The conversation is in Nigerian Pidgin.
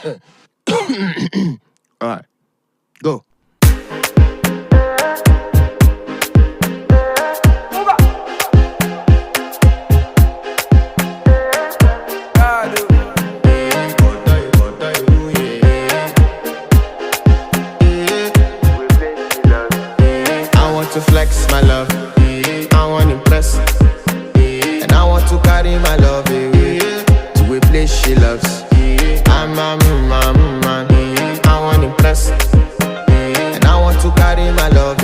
Alright, go. To flex my love, I want to impress, and I want to carry my love away to a place she loves. I'm a man, I want to impress, and I want to carry my love